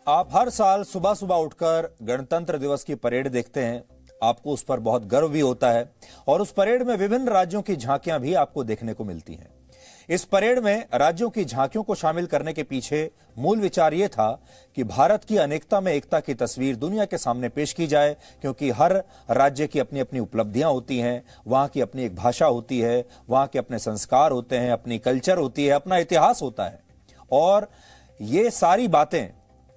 आप हर साल सुबह सुबह उठकर गणतंत्र दिवस की परेड देखते हैं। आपको उस पर बहुत गर्व भी होता है और उस परेड में विभिन्न राज्यों की झांकियां भी आपको देखने को मिलती हैं। इस परेड में राज्यों की झांकियों को शामिल करने के पीछे मूल विचार यह था कि भारत की अनेकता में एकता की तस्वीर दुनिया के सामने पेश की जाए, क्योंकि हर राज्य की अपनी अपनी उपलब्धियां होती हैं, वहां की अपनी एक भाषा होती है, वहां के अपने संस्कार होते हैं, अपनी कल्चर होती है, अपना इतिहास होता है और ये सारी बातें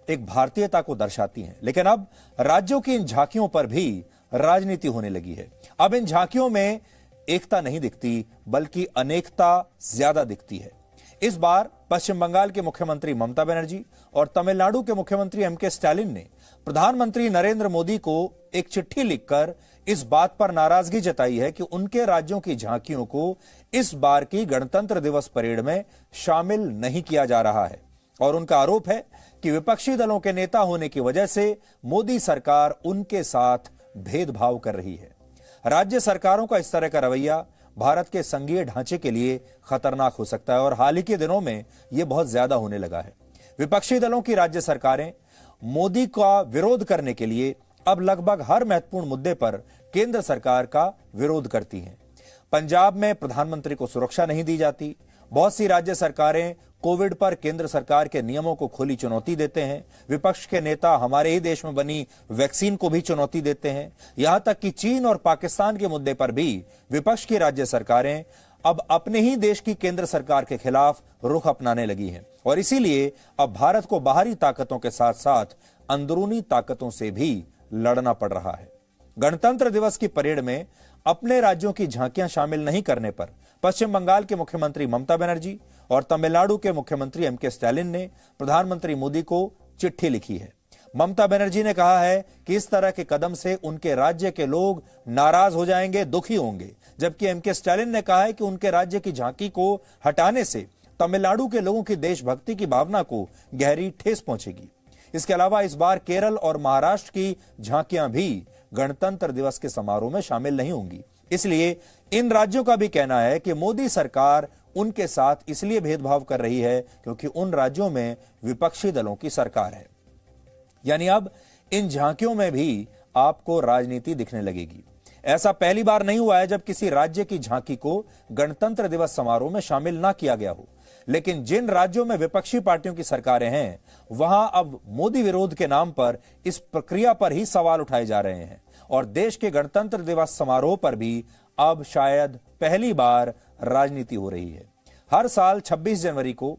एक भारतीयता को दर्शाती हैं। लेकिन अब राज्यों की इन झांकियों पर भी राजनीति होने लगी है। अब इन झांकियों में एकता नहीं दिखती, बल्कि अनेकता ज्यादा दिखती है। इस बार पश्चिम बंगाल के मुख्यमंत्री ममता बनर्जी और तमिलनाडु के मुख्यमंत्री एमके स्टालिन ने प्रधानमंत्री नरेंद्र मोदी को एक चिट्ठी लिखकर इस बात पर नाराजगी जताई है कि उनके राज्यों की झांकियों को इस बार की गणतंत्र दिवस परेड में शामिल नहीं किया जा रहा है। और उनका आरोप है कि विपक्षी दलों के नेता होने की वजह से मोदी सरकार उनके साथ भेदभाव कर रही है। राज्य सरकारों का इस तरह का रवैया भारत के संघीय ढांचे के लिए खतरनाक हो सकता है और हाल ही के दिनों में यह बहुत ज्यादा होने लगा है। विपक्षी दलों की राज्य सरकारें मोदी का विरोध करने के लिए अब लगभग हर महत्वपूर्ण मुद्दे पर केंद्र सरकार का विरोध करती हैं। पंजाब में प्रधानमंत्री को सुरक्षा नहीं दी जाती। बहुत सी राज्य सरकारें कोविड पर केंद्र सरकार के नियमों को खुली चुनौती देते हैं। विपक्ष के नेता हमारे ही देश में बनी वैक्सीन को भी चुनौती देते हैं। यहां तक कि चीन और पाकिस्तान के मुद्दे पर भी विपक्ष की राज्य सरकारें अब अपने ही देश की केंद्र सरकार के खिलाफ रुख अपनाने लगी हैं और इसीलिए अब भारत को बाहरी ताकतों के साथ साथ अंदरूनी ताकतों से भी लड़ना पड़ रहा है। गणतंत्र दिवस की परेड में अपने राज्यों की झांकियां शामिल नहीं करने पर पश्चिम बंगाल के मुख्यमंत्री ममता बनर्जी और तमिलनाडु के मुख्यमंत्री एमके स्टालिन ने प्रधानमंत्री मोदी को चिट्ठी लिखी है। ममता बनर्जी ने कहा है कि इस तरह के कदम से उनके राज्य के लोग नाराज हो जाएंगे, दुखी होंगे, जबकि एमके स्टालिन ने कहा है कि उनके राज्य की झांकी को हटाने से तमिलनाडु के लोगों की देशभक्ति की भावना को गहरी ठेस पहुंचेगी। इसके अलावा इस बार केरल और महाराष्ट्र की झांकियां भी गणतंत्र दिवस के समारोह में शामिल नहीं होंगी। इसलिए इन राज्यों का भी कहना है कि मोदी सरकार उनके साथ इसलिए भेदभाव कर रही है क्योंकि उन राज्यों में विपक्षी दलों की सरकार है। यानी अब इन झांकियों में भी आपको राजनीति दिखने लगेगी। ऐसा पहली बार नहीं हुआ है जब किसी राज्य की झांकी को गणतंत्र दिवस समारोह में शामिल ना किया गया हो। लेकिन जिन राज्यों में विपक्षी पार्टियों की सरकारें हैं, वहां अब मोदी विरोध के नाम पर इस प्रक्रिया पर ही सवाल उठाए जा रहे हैं और देश के गणतंत्र दिवस समारोह पर भी अब शायद पहली बार राजनीति हो रही है। हर साल 26 जनवरी को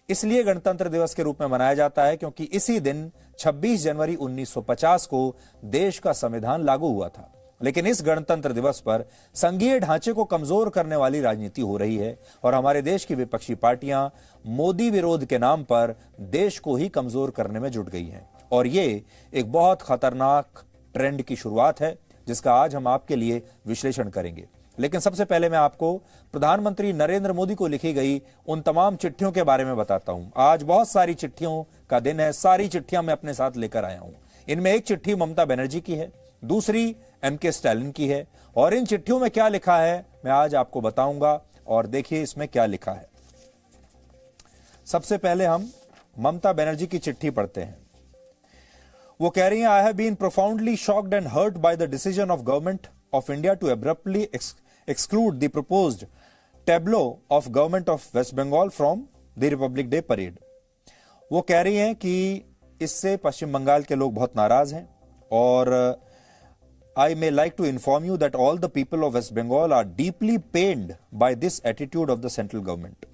इसलिए गणतंत्र दिवस के रूप में मनाया जाता है क्योंकि इसी दिन 26 जनवरी 1950 को देश का संविधान लागू हुआ था। लेकिन इस गणतंत्र दिवस पर संघीय ढांचे को कमजोर करने वाली राजनीति हो रही है और हमारे देश की विपक्षी पार्टियां मोदी विरोध के नाम पर देश को ही कमजोर करने में जुट गई हैं और ये एक बहुत खतरनाक ट्रेंड की शुरुआत है जिसका आज हम आपके लिए विश्लेषण करेंगे। लेकिन सबसे पहले मैं आपको प्रधानमंत्री नरेंद्र मोदी को लिखी गई उन तमाम चिट्ठियों के बारे में बताता हूं। आज बहुत सारी चिट्ठियों का दिन है, सारी चिट्ठियां मैं अपने साथ लेकर आया हूं। इनमें एक चिट्ठी ममता बनर्जी की है, दूसरी एमके स्टालिन की है और इन चिट्ठियों में क्या लिखा है मैं आज आपको बताऊंगा और देखिए इसमें क्या लिखा है। सबसे पहले हम ममता बनर्जी की चिट्ठी पढ़ते हैं। वो कह रही हैं, I have been profoundly shocked and hurt by the decision of government of India to abruptly exclude the proposed tableau of government of West Bengal from the Republic Day parade। वो कह रही हैं कि इससे पश्चिम बंगाल के लोग बहुत नाराज हैं और I may like to inform you that all the people of West Bengal are deeply pained by this attitude of the central government।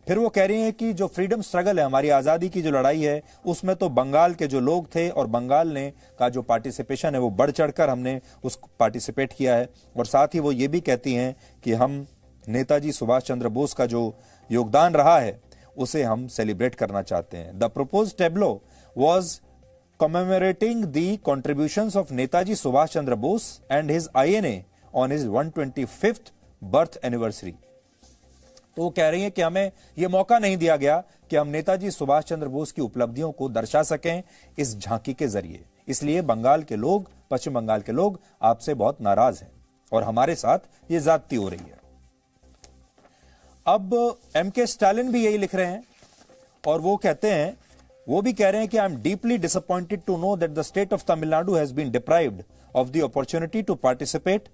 फिर वो कह रही हैं कि जो फ्रीडम स्ट्रगल है, हमारी आज़ादी की जो लड़ाई है, उसमें तो बंगाल के जो लोग थे और बंगाल ने का जो पार्टिसिपेशन है वो बढ़ चढ़कर हमने उस पार्टिसिपेट किया है। और साथ ही वो ये भी कहती हैं कि हम नेताजी सुभाष चंद्र बोस का जो योगदान रहा है उसे हम सेलिब्रेट करना चाहते हैं। The propose tableau was commemorating the contributions of Netaji Subhash Chandra Bose and his INA on his 125th birth anniversary। तो वो कह रही हैं कि हमें यह मौका नहीं दिया गया कि हम नेताजी सुभाष चंद्र बोस की उपलब्धियों को दर्शा सकें इस झांकी के जरिए। इसलिए बंगाल के लोग, पश्चिम बंगाल के लोग आपसे बहुत नाराज हैं और हमारे साथ ये ज्यादती हो रही है। अब एमके स्टालिन भी यही लिख रहे हैं और वो कहते हैं वो भी कह रहे हैं कि I am deeply disappointed to know that the state of Tamil Nadu has been deprived of the opportunity to participate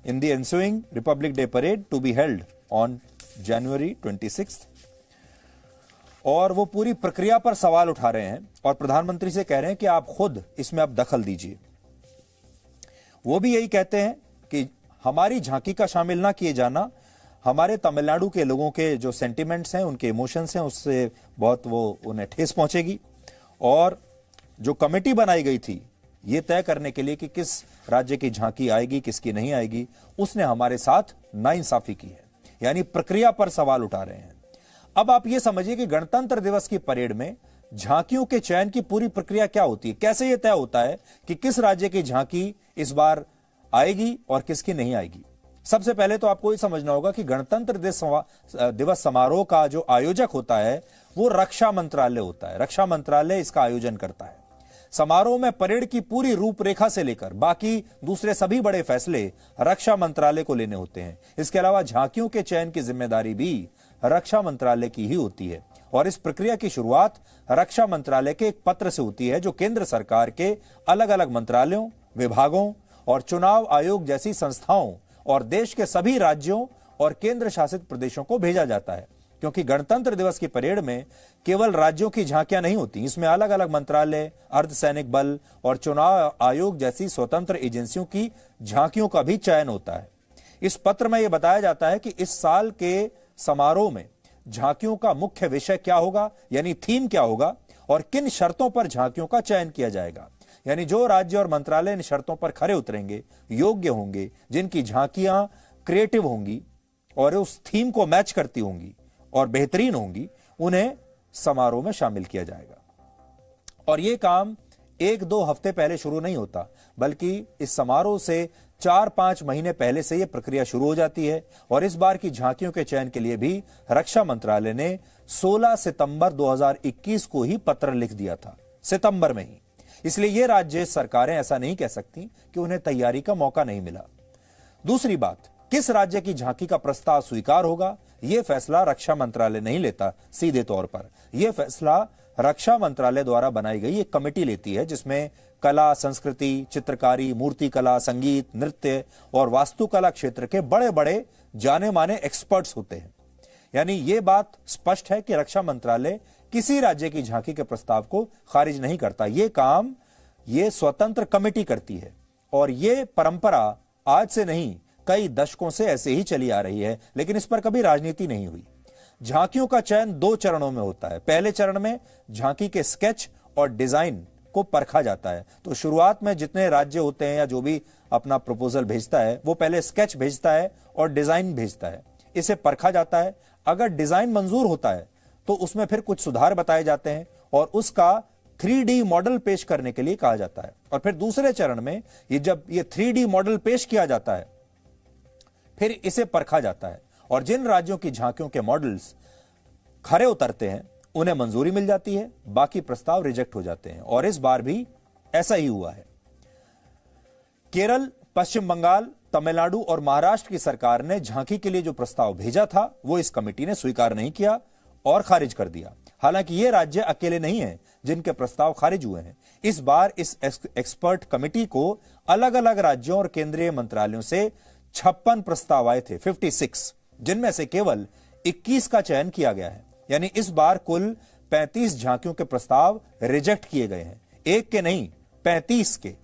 in the ensuing Republic Day parade to be held on January 26। और वो पूरी प्रक्रिया पर सवाल उठा रहे हैं और प्रधानमंत्री से कह रहे हैं कि आप खुद इसमें अब दखल दीजिए। वो भी यही कहते हैं कि हमारी झांकी का शामिल ना किए जाना हमारे तमिलनाडु के लोगों के जो सेंटिमेंट्स हैं, उनके इमोशंस हैं, उससे बहुत वो उन्हें ठेस पहुंचेगी। और जो कमेटी बनाई गई थी ये तय करने के लिए कि किस राज्य की झांकी आएगी, किसकी नहीं आएगी, उसने हमारे साथ नाइंसाफी की है, यानी प्रक्रिया पर सवाल उठा रहे हैं। अब आप यह समझिए कि गणतंत्र दिवस की परेड में झांकियों के चयन की पूरी प्रक्रिया क्या होती है, कैसे यह तय होता है कि किस राज्य की झांकी इस बार आएगी और किसकी नहीं आएगी। सबसे पहले तो आपको यह समझना होगा कि गणतंत्र दिवस समारोह का जो आयोजक होता है वो रक्षा मंत्रालय होता है। रक्षा मंत्रालय इसका आयोजन करता है। समारोह में परेड की पूरी रूपरेखा से लेकर बाकी दूसरे सभी बड़े फैसले रक्षा मंत्रालय को लेने होते हैं। इसके अलावा झांकियों के चयन की जिम्मेदारी भी रक्षा मंत्रालय की ही होती है और इस प्रक्रिया की शुरुआत रक्षा मंत्रालय के एक पत्र से होती है जो केंद्र सरकार के अलग अलग मंत्रालयों, विभागों और चुनाव आयोग जैसी संस्थाओं और देश के सभी राज्यों और केंद्र शासित प्रदेशों को भेजा जाता है। क्योंकि गणतंत्र दिवस की परेड में केवल राज्यों की झांकियां नहीं होती, इसमें अलग अलग मंत्रालय, अर्धसैनिक बल और चुनाव आयोग जैसी स्वतंत्र एजेंसियों की झांकियों का भी चयन होता है। इस पत्र में यह बताया जाता है कि इस साल के समारोह में झांकियों का मुख्य विषय क्या होगा, यानी थीम क्या होगा, और किन शर्तों पर झांकियों का चयन किया जाएगा। यानी जो राज्य और मंत्रालय इन शर्तों पर खरे उतरेंगे, योग्य होंगे, जिनकी झांकियां क्रिएटिव होंगी और उस थीम को मैच करती होंगी और बेहतरीन होंगी, उन्हें समारोह में शामिल किया जाएगा। और यह काम 1-2 हफ्ते पहले शुरू नहीं होता, बल्कि इस समारोह से 4-5 महीने पहले से यह प्रक्रिया शुरू हो जाती है। और इस बार की झांकियों के चयन के लिए भी रक्षा मंत्रालय ने 16 सितंबर 2021 को ही पत्र लिख दिया था, सितंबर में ही। इसलिए ये राज्य सरकारें ऐसा नहीं कह सकती कि उन्हें तैयारी का मौका नहीं मिला। दूसरी बात, किस राज्य की झांकी का प्रस्ताव स्वीकार होगा, यह फैसला रक्षा मंत्रालय नहीं लेता सीधे तौर पर। यह फैसला रक्षा मंत्रालय द्वारा बनाई गई एक कमेटी लेती है जिसमें कला, संस्कृति, चित्रकारी, मूर्तिकला, संगीत, नृत्य और वास्तुकला क्षेत्र के बड़े बड़े जाने माने एक्सपर्ट्स होते हैं। यानी यह बात स्पष्ट है कि रक्षा मंत्रालय किसी राज्य की झांकी के प्रस्ताव को खारिज नहीं करता। यह काम यह स्वतंत्र कमेटी करती है और यह परंपरा आज से नहीं, कई दशकों से ऐसे ही चली आ रही है, लेकिन इस पर कभी राजनीति नहीं हुई। झांकियों का चयन 2 चरणों में होता है। पहले चरण में झांकी के स्केच और डिजाइन को परखा जाता है। तो शुरुआत में जितने राज्य होते हैं या जो भी अपना प्रपोजल भेजता है वो पहले स्केच भेजता है और डिजाइन भेजता है। इसे परखा जाता है। अगर डिजाइन मंजूर होता है तो उसमें फिर कुछ सुधार बताए जाते हैं और उसका 3D मॉडल पेश करने के लिए कहा जाता है। और फिर दूसरे चरण में जब ये 3D मॉडल पेश किया जाता है फिर इसे परखा जाता है और जिन राज्यों की झांकियों के मॉडल्स खरे उतरते हैं उन्हें मंजूरी मिल जाती है, बाकी प्रस्ताव रिजेक्ट हो जाते हैं। और इस बार भी ऐसा ही हुआ है। केरल, पश्चिम बंगाल, तमिलनाडु और महाराष्ट्र की सरकार ने झांकी के लिए जो प्रस्ताव भेजा था वो इस कमेटी ने स्वीकार नहीं किया और खारिज कर दिया। हालांकि ये राज्य अकेले नहीं हैं जिनके प्रस्ताव खारिज हुए हैं। इस बार इस एक्सपर्ट कमेटी को अलग अलग राज्यों और केंद्रीय मंत्रालयों से 56 प्रस्ताव आए थे, 56, जिनमें से केवल 21 का चयन किया गया है। यानी इस बार कुल 35 झांकियों के प्रस्ताव रिजेक्ट किए गए हैं, एक के नहीं 35 के।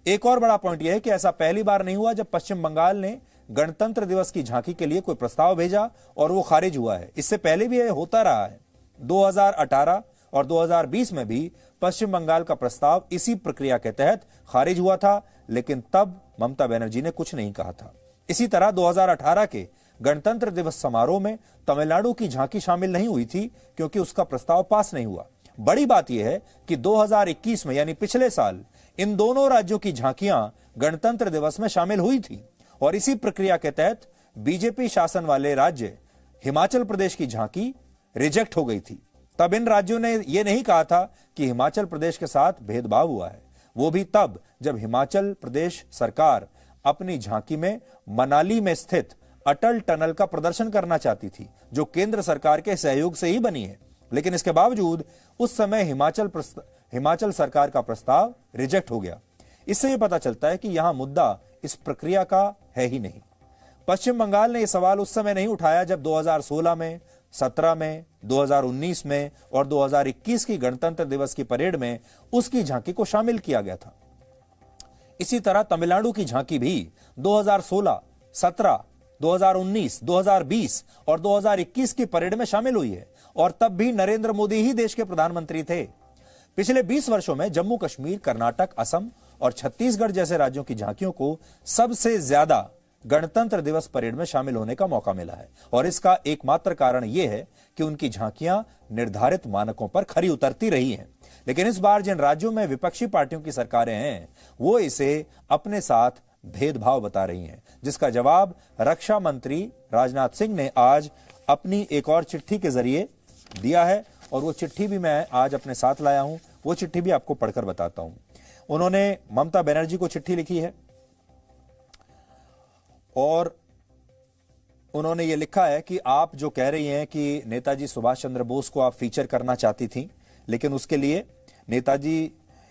एक और बड़ा पॉइंट यह है कि ऐसा पहली बार नहीं हुआ जब पश्चिम बंगाल ने गणतंत्र दिवस की झांकी के लिए कोई प्रस्ताव भेजा और वो खारिज हुआ है। इससे पहले भी यह होता रहा है। 2018 और 2020 में भी पश्चिम बंगाल का प्रस्ताव इसी प्रक्रिया के तहत खारिज हुआ था, लेकिन तब ममता बनर्जी ने कुछ नहीं कहा था। इसी तरह 2018 के गणतंत्र दिवस समारोह में तमिलनाडु की झांकी शामिल नहीं हुई थी क्योंकि उसका प्रस्ताव पास नहीं हुआ। बड़ी बात यह है कि 2021 में यानी पिछले साल इन दोनों राज्यों की झांकियां गणतंत्र दिवस में शामिल हुई थी और इसी प्रक्रिया के तहत बीजेपी शासन वाले राज्य हिमाचल प्रदेश की झांकी रिजेक्ट हो गई थी। तब इन राज्यों ने यह नहीं कहा था कि हिमाचल प्रदेश के साथ भेदभाव हुआ है, वो भी तब जब हिमाचल प्रदेश सरकार अपनी झांकी में मनाली में स्थित अटल टनल का प्रदर्शन करना चाहती थी, जो केंद्र सरकार के सहयोग से ही बनी है। लेकिन इसके बावजूद उस समय हिमाचल सरकार का प्रस्ताव रिजेक्ट हो गया। इससे यह पता चलता है कि यहां मुद्दा इस प्रक्रिया का है ही नहीं। पश्चिम बंगाल ने यह सवाल उस समय नहीं उठाया जब 2016 में, 17 में, 2019 में और 2021 की गणतंत्र दिवस की परेड में उसकी झांकी को शामिल किया गया था। इसी तरह तमिलनाडु की झांकी भी 2016, 17, 2019, 2020 और 2021 की परेड में शामिल हुई है और तब भी नरेंद्र मोदी ही देश के प्रधानमंत्री थे। पिछले 20 वर्षों में जम्मू कश्मीर, कर्नाटक, असम और छत्तीसगढ़ जैसे राज्यों की झांकियों को सबसे ज्यादा गणतंत्र दिवस परेड में शामिल होने का मौका मिला है और इसका एकमात्र कारण यह है कि उनकी झांकियां निर्धारित मानकों पर खरी उतरती रही हैं। लेकिन इस बार जिन राज्यों में विपक्षी पार्टियों की सरकारें हैं वो इसे अपने साथ भेदभाव बता रही हैं, जिसका जवाब रक्षा मंत्री राजनाथ सिंह ने आज अपनी एक और चिट्ठी के जरिए दिया है और वो चिट्ठी भी मैं आज अपने साथ लाया हूं। वो चिट्ठी भी आपको पढ़कर बताता हूं। उन्होंने ममता बनर्जी को चिट्ठी लिखी है और उन्होंने ये लिखा है कि आप जो कह रही हैं कि नेताजी सुभाष चंद्र बोस को आप फीचर करना चाहती थी, लेकिन उसके लिए नेताजी,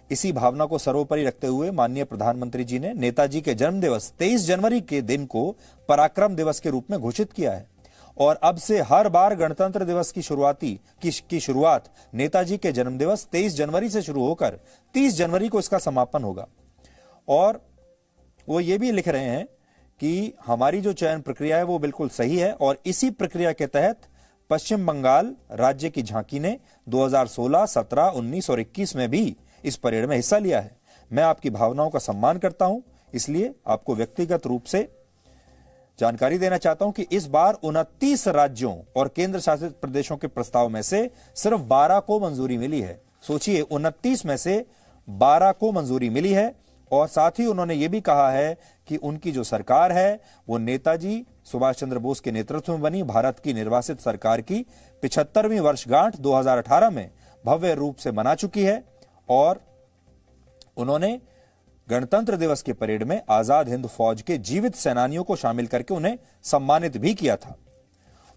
इसी भावना को सर्वोपरि रखते हुए माननीय प्रधानमंत्री जी ने नेताजी के जन्म दिवस 23 जनवरी के दिन को पराक्रम दिवस के रूप में घोषित किया है और अब से हर बार गणतंत्र दिवस की शुरुआत नेताजी के जन्म दिवस 23 जनवरी से शुरू होकर 30 जनवरी को इसका समापन होगा। और वो ये भी लिख रहे हैं कि हमारी जो चयन प्रक्रिया है वो बिल्कुल सही है और इसी प्रक्रिया के तहत पश्चिम बंगाल राज्य की झांकी ने 2016, 17, 19 और 21 में भी इस परेड में हिस्सा लिया है। मैं आपकी भावनाओं का सम्मान करता हूं, इसलिए आपको व्यक्तिगत रूप से जानकारी देना चाहता हूं कि इस बार 29 राज्यों और केंद्र शासित प्रदेशों के प्रस्ताव में से सिर्फ 12 को मंजूरी मिली है। सोचिए, 29 में से 12 को मंजूरी मिली है और साथ ही उन्होंने ये भी कहा है कि उनकी जो सरकार है वो नेताजी सुभाष चंद्र बोस के नेतृत्व में बनी भारत की निर्वासित सरकार की 75वीं वर्षगांठ 2018 में भव्य रूप से मना चुकी है और उन्होंने गणतंत्र दिवस की परेड में आजाद हिंद फौज के जीवित सेनानियों को शामिल करके उन्हें सम्मानित भी किया था।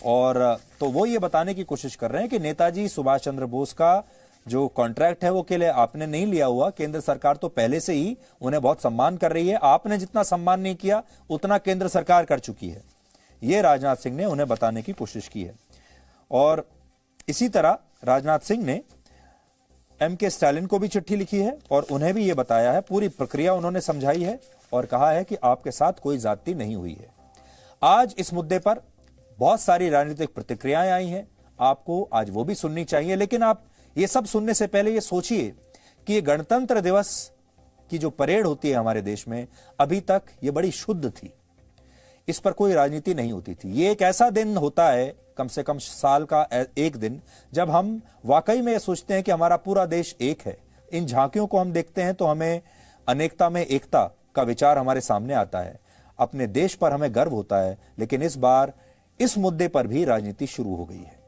और तो वो ये बताने की कोशिश कर रहे हैं कि नेताजी सुभाष चंद्र बोस का जो कॉन्ट्रैक्ट है वो के लिए आपने नहीं लिया हुआ, केंद्र सरकार तो पहले से ही उन्हें बहुत सम्मान कर रही है। आपने जितना सम्मान नहीं किया उतना केंद्र सरकार कर चुकी है। ये राजनाथ सिंह ने उन्हें बताने की कोशिश की है। और इसी तरह राजनाथ सिंह ने एम.के. स्टालिन को भी चिट्ठी लिखी है और उन्हें भी यह बताया है, पूरी प्रक्रिया उन्होंने समझाई है और कहा है कि आपके साथ कोई ज्यादती नहीं हुई है। आज इस मुद्दे पर बहुत सारी राजनीतिक प्रतिक्रियाएं आई हैं, आपको आज वो भी सुननी चाहिए। लेकिन आप ये सब सुनने से पहले ये सोचिए कि ये गणतंत्र दिवस की जो परेड होती है हमारे देश में, अभी तक ये बड़ी शुद्ध थी, इस पर कोई राजनीति नहीं होती थी। ये एक ऐसा दिन होता है, कम से कम साल का एक दिन, जब हम वाकई में ये सोचते हैं कि हमारा पूरा देश एक है। इन झांकियों को हम देखते हैं तो हमें अनेकता में एकता का विचार हमारे सामने आता है, अपने देश पर हमें गर्व होता है। लेकिन इस बार इस मुद्दे पर भी राजनीति शुरू हो गई है।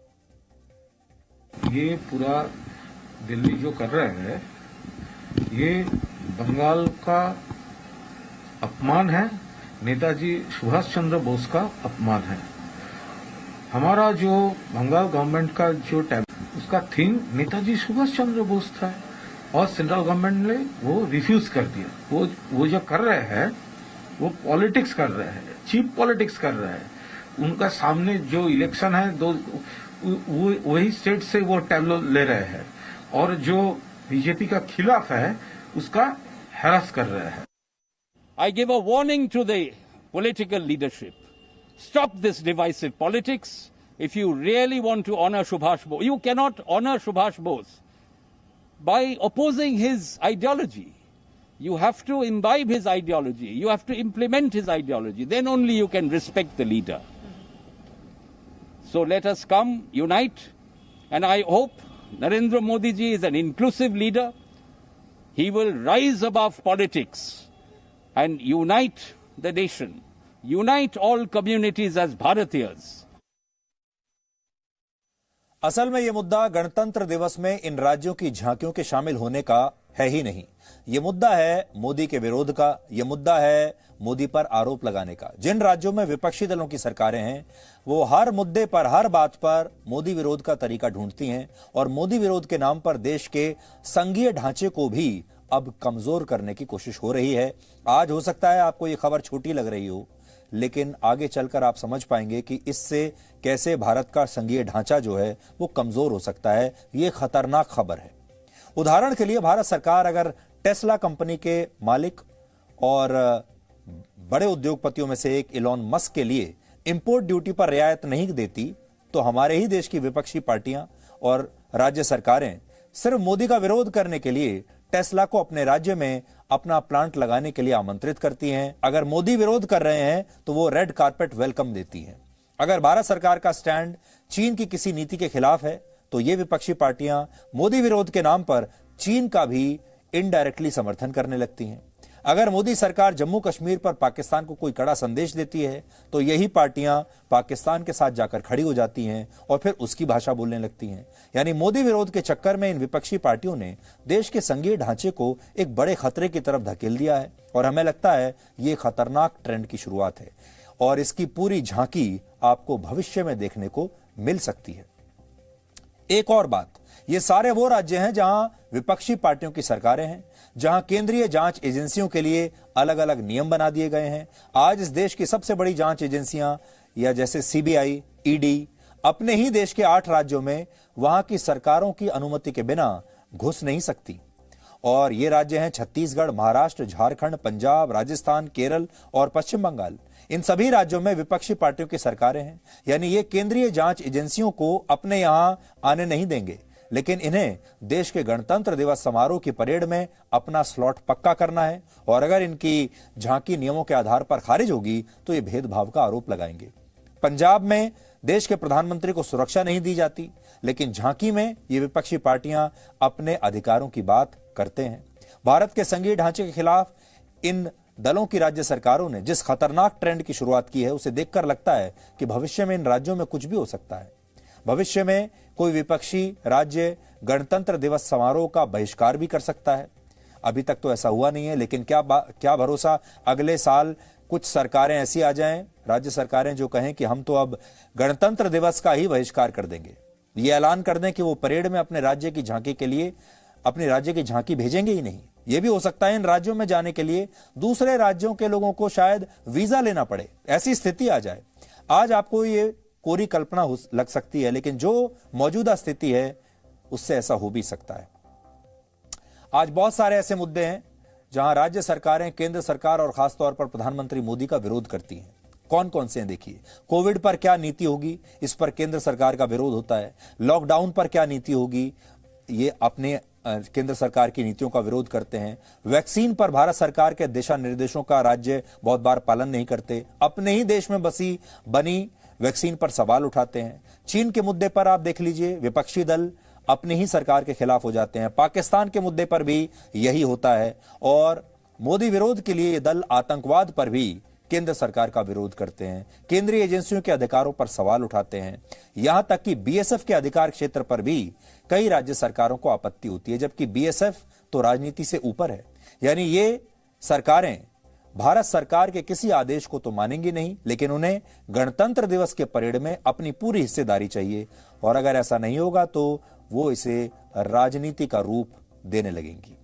ये पूरा दिल्ली जो कर रहे हैं ये बंगाल का अपमान है, नेताजी सुभाष चंद्र बोस का अपमान है। हमारा जो बंगाल गवर्नमेंट का जो उसका थीम नेताजी सुभाष चंद्र बोस था और सेंट्रल गवर्नमेंट ने वो रिफ्यूज कर दिया। वो जो कर रहे हैं वो पॉलिटिक्स कर रहे हैं, चीप पॉलिटिक्स कर रहे हैं। उनका सामने जो इलेक्शन है वही स्टेट से वो टैबलो ले रहे हैं और जो बीजेपी का खिलाफ है उसका हैरास कर रहे हैं। I give a warning to the political leadership. Stop this divisive politics. If you really want to honor Subhash Bose, you cannot honor Subhash Bose by opposing his ideology. You have to imbibe his ideology. You have to implement his ideology. Then only you can respect the leader. So let us come, unite, and I hope Narendra Modi ji is an inclusive leader. He will rise above politics and unite the nation, unite all communities as Bharatiyas. असल में यह मुद्दा गणतंत्र दिवस में इन राज्यों की झांकियों के शामिल होने का है ही नहीं। ये मुद्दा है मोदी के विरोध का, ये मुद्दा है मोदी पर आरोप लगाने का। जिन राज्यों में विपक्षी दलों की सरकारें हैं वो हर मुद्दे पर, हर बात पर मोदी विरोध का तरीका ढूंढती हैं और मोदी विरोध के नाम पर देश के संघीय ढांचे को भी अब कमजोर करने की कोशिश हो रही है। आज हो सकता है आपको ये खबर छोटी लग रही हो, लेकिन आगे चलकर आप समझ पाएंगे कि इससे कैसे भारत का संघीय ढांचा जो है वो कमजोर हो सकता है। ये खतरनाक खबर है। उदाहरण के लिए भारत सरकार अगर टेस्ला कंपनी के मालिक और बड़े उद्योगपतियों में से एक इलॉन मस्क के लिए इंपोर्ट ड्यूटी पर रियायत नहीं देती तो हमारे ही देश की विपक्षी पार्टियां और राज्य सरकारें सिर्फ मोदी का विरोध करने के लिए टेस्ला को अपने राज्य में अपना प्लांट लगाने के लिए आमंत्रित करती हैं। अगर मोदी विरोध कर रहे हैं तो वो रेड कारपेट वेलकम देती हैं। अगर भारत सरकार का स्टैंड चीन की किसी नीति के खिलाफ है तो ये विपक्षी पार्टियां मोदी विरोध के नाम पर चीन का भी इनडायरेक्टली समर्थन करने लगती हैं। अगर मोदी सरकार जम्मू कश्मीर पर पाकिस्तान को कोई कड़ा संदेश देती है तो यही पार्टियां पाकिस्तान के साथ जाकर खड़ी हो जाती हैं और फिर उसकी भाषा बोलने लगती हैं। यानी मोदी विरोध के चक्कर में इन विपक्षी पार्टियों ने देश के संघीय ढांचे को एक बड़े खतरे की तरफ धकेल दिया है और हमें लगता है ये खतरनाक ट्रेंड की शुरुआत है और इसकी पूरी झांकी आपको भविष्य में देखने को मिल सकती है। एक और बात, ये सारे वो राज्य हैं जहां विपक्षी पार्टियों की सरकारें हैं, जहां केंद्रीय जांच एजेंसियों के लिए अलग अलग नियम बना दिए गए हैं। आज इस देश की सबसे बड़ी जांच एजेंसियां या जैसे सीबीआई, ईडी अपने ही देश के 8 राज्यों में वहां की सरकारों की अनुमति के बिना घुस नहीं सकती। और ये राज्य हैं छत्तीसगढ़, महाराष्ट्र, झारखंड, पंजाब, राजस्थान, केरल और पश्चिम बंगाल। इन सभी राज्यों में विपक्षी पार्टियों की सरकारें हैं। यानी ये केंद्रीय जांच एजेंसियों को अपने यहां आने नहीं देंगे, लेकिन इन्हें देश के गणतंत्र दिवस समारोह की परेड में अपना स्लॉट पक्का करना है और अगर इनकी झांकी नियमों के आधार पर खारिज होगी तो ये भेदभाव का आरोप लगाएंगे। पंजाब में देश के प्रधानमंत्री को सुरक्षा नहीं दी जाती, लेकिन झांकी में ये विपक्षी पार्टियां अपने अधिकारों की बात करते हैं। भारत के संघीय ढांचे के खिलाफ इन दलों की राज्य सरकारों ने जिस खतरनाक ट्रेंड की शुरुआत की है उसे देखकर लगता है कि भविष्य में इन राज्यों में कुछ भी हो सकता है। भविष्य में कोई विपक्षी राज्य गणतंत्र दिवस समारोह का बहिष्कार भी कर सकता है। अभी तक तो ऐसा हुआ नहीं है, लेकिन क्या भरोसा अगले साल कुछ सरकारें ऐसी आ जाएं, राज्य सरकारें जो कहें कि हम तो अब गणतंत्र दिवस का ही बहिष्कार कर देंगे, ये ऐलान कर दें कि वो परेड में अपने राज्य की झांकी के लिए अपने राज्य की झांकी भेजेंगे ही नहीं। यह भी हो सकता है इन राज्यों में जाने के लिए दूसरे राज्यों के लोगों को शायद वीजा लेना पड़े, ऐसी स्थिति आ जाए। आज आपको ये कोरी कल्पना लग सकती है, लेकिन जो मौजूदा स्थिति है उससे ऐसा हो भी सकता है। आज बहुत सारे ऐसे मुद्दे हैं जहां राज्य सरकारें केंद्र सरकार और खासतौर पर प्रधानमंत्री मोदी का विरोध करती हैं। कौन कौन से हैं देखिए। कोविड पर क्या नीति होगी, इस पर केंद्र सरकार का विरोध होता है। लॉकडाउन पर क्या नीति होगी, ये अपने केंद्र सरकार की नीतियों का विरोध करते हैं। वैक्सीन पर भारत सरकार के दिशा निर्देशों का राज्य बहुत बार पालन नहीं करते, अपने ही देश में बनी वैक्सीन पर सवाल उठाते हैं। चीन के मुद्दे पर आप देख लीजिए, विपक्षी दल अपनी ही सरकार के खिलाफ हो जाते हैं। पाकिस्तान के मुद्दे पर भी यही होता है और मोदी विरोध के लिए ये दल आतंकवाद पर भी केंद्र सरकार का विरोध करते हैं, केंद्रीय एजेंसियों के अधिकारों पर सवाल उठाते हैं। यहां तक कि बीएसएफ के अधिकार क्षेत्र पर भी कई राज्य सरकारों को आपत्ति होती है, जबकि बीएसएफ तो राजनीति से ऊपर है। यानी ये सरकारें भारत सरकार के किसी आदेश को तो मानेंगी नहीं, लेकिन उन्हें गणतंत्र दिवस के परेड में अपनी पूरी हिस्सेदारी चाहिए और अगर ऐसा नहीं होगा तो वो इसे राजनीति का रूप देने लगेंगी।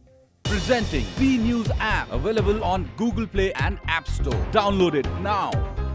Presenting B News app available on Google Play and App Store. Download it now.